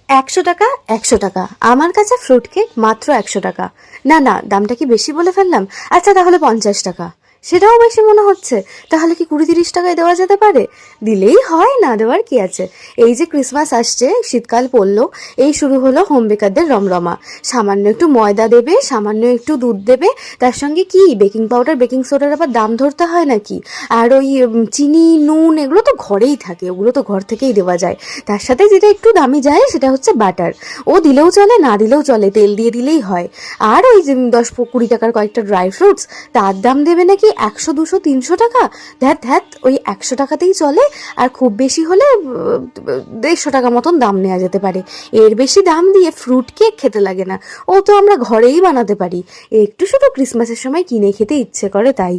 100 টাকা, 100 টাকা। আমার কাছে ফ্রুট কেক মাত্র 100 টাকা। না না, দামটা কি বেশি বলে ফেললাম? আচ্ছা তাহলে 50 টাকা। সেটাও বেশি মনে হচ্ছে। তাহলে কি 20-30 টাকায় দেওয়া যেতে পারে? দিলেই হয়, না দেওয়ার কি আছে। এই যে ক্রিসমাস আসছে, শীতকাল পড়লো, এই শুরু হলো হোম বেকারদের রমরমা। সামান্য একটু ময়দা দেবে, সামান্য একটু দুধ দেবে, তার সঙ্গে কি বেকিং পাউডার বেকিং সোডার আবার দাম ধরতে হয় নাকি? আর ওই চিনি নুন এগুলো তো ঘরেই থাকে, ওগুলো তো ঘর থেকেই দেওয়া যায়। তার সাথে যেটা একটু দামি যায় সেটা হচ্ছে বাটার। ও দিলেও চলে, না দিলেও চলে, তেল দিয়ে দিলেই হয়। আর ওই যে 10-20 টাকার কয়েকটা ড্রাই ফ্রুটস, তার দাম দেবে নাকি 100, 200, 300 টাকা। ধ্যাত ধ্যাত, ওই 100 টাকাতেই চলে। আর খুব বেশি হলে 150 টাকা মতন দাম নেওয়া যেতে পারে। এর বেশি দাম দিয়ে ফ্রুট কেক খেতে লাগে না, ও তো আমরা ঘরেই বানাতে পারি। একটু শুধু ক্রিসমাসের সময় কিনে খেতে ইচ্ছে করে তাই।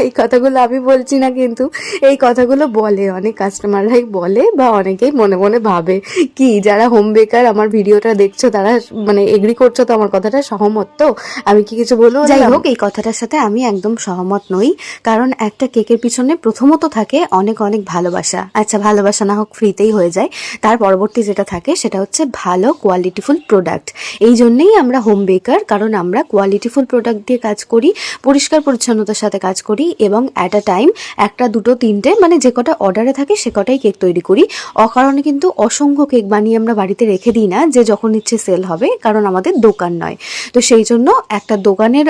এই কথাগুলো আমি বলছি না, কিন্তু এই কথাগুলো বলে অনেক কাস্টমাররাই বলে, বা অনেকেই মনে মনে ভাবে। কি যারা হোম বেকার আমার ভিডিওটা দেখছো তারা মানে এগ্রি করছো তো আমার কথাটা, সহমত তো? আমি কি কিছু বলবো? যাই হোক, এই কথাটার সাথে আমি একদম সহমত নই। কারণ একটা কেকের পিছনে প্রথমত থাকে অনেক অনেক ভালোবাসা। আচ্ছা, ভালোবাসা না হোক ফ্রিতেই হয়ে যায়, তার পরবর্তী যেটা থাকে সেটা হচ্ছে ভালো কোয়ালিটিফুল প্রোডাক্ট। এই জন্যেই আমরা হোম বেকার, কারণ আমরা কোয়ালিটিফুল প্রোডাক্ট দিয়ে কাজ করি, পরিষ্কার পরিচ্ছন্নতার সাথে কাজ করি, এবং অ্যাট আ টাইম একটা দুটো তিনটে মানে যে কটা অর্ডারে থাকে সে কটাই কেক তৈরি করি। অকারণে কিন্তু অসংখ্য কেক বানিয়ে আমরা বাড়িতে রেখে দিই না যে যখন ইচ্ছে সেল হবে, কারণ আমাদের দোকান নয়। তো সেই জন্য একটা দোকানের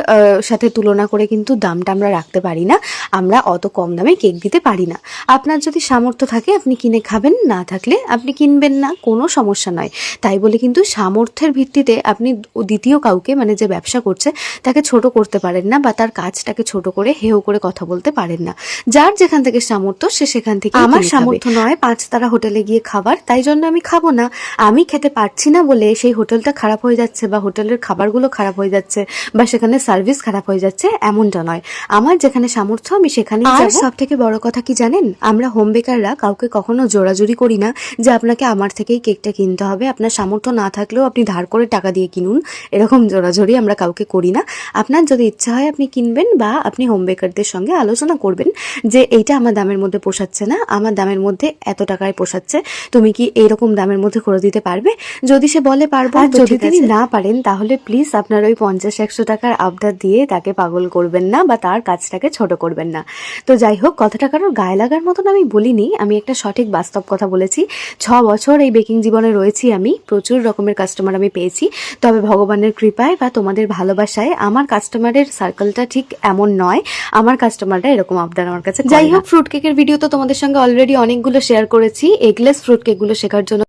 সাথে তুলনা করে কিন্তু দামটা আমরা রাখতে পারি না। আমরা অত কম দামে কেক দিতে পারি না। আপনার যদি সামর্থ্য থাকে আপনি কিনে খাবেন, না থাকলে আপনি কিনবেন না, কোনো সমস্যা নয়। তাই বলে কিন্তু সামর্থ্যের ভিত্তিতে আপনি দ্বিতীয় কাউকে মানে যে ব্যবসা করছে তাকে ছোট করতে পারেন না, বা তার কাজটাকে ছোট করে হেও করে কথা বলতে পারেন না। যার যেখান থেকে সামর্থ্য সে সেখান থেকে। আমার সামর্থ্য নয় 5 তারা হোটেলে গিয়ে খাবার, তাই জন্য আমি খাবো না। আমি খেতে পারছি না বলে সেই হোটেলটা খারাপ হয়ে যাচ্ছে, বা হোটেলের খাবারগুলো খারাপ হয়ে যাচ্ছে, বা সেখানে সার্ভিস খারাপ হয়ে যাচ্ছে, এমনটা নয়। আমার যেখানে সামর্থ্য আমি সেখানেই যাব। আর সব থেকে বড় কথা কি জানেন, আমরা হোম বেকাররা কাউকে কখনো জোরাজুরি করি না যে আপনাকে আমার থেকেই কেকটা কিনতে হবে। আপনার সামর্থ্য না থাকলেও আপনি ধার করে টাকা দিয়ে কিনুন, এরকম জোরাজুরি আমরা কাউকে করি না। আপনার যদি ইচ্ছা হয় আপনি কিনবেন, বা আপনি হোম বেকারদের সঙ্গে আলোচনা করবেন যে এইটা আমার দামের মধ্যে পোষাচ্ছে না, আমার দামের মধ্যে এত টাকায় পোষাচ্ছে, তুমি কি এইরকম দামের মধ্যে করে দিতে পারবে? যদি সে বলে পারবো, আর যদি তিনি না পারেন তাহলে প্লিজ আপনার ওই 50-100 টাকার আবদার দিয়ে তাকে পাগল করবেন না, বা তার কাজটাকে ছোট করবেন না। তো যাই হোক, কথাটা কারোর গায়ে লাগার মতন আমি বলিনি, আমি একটা সঠিক বাস্তব কথা বলেছি। 6 বছর এই বেকিং জীবনে রয়েছি আমি, প্রচুর রকমের কাস্টমার আমি পেয়েছি। তবে ভগবানের কৃপায় বা তোমাদের ভালোবাসায় আমার কাস্টমারের সার্কেলটা ঠিক এমন নয়, আমার কাস্টমাররা এরকম আবদার আমার কাছে। যাই হোক, ফ্রুট কেকের ভিডিও তো তোমাদের সঙ্গে অলরেডি অনেকগুলো শেয়ার করেছি। এগলেস ফ্রুট কেকগুলো শেখার জন্য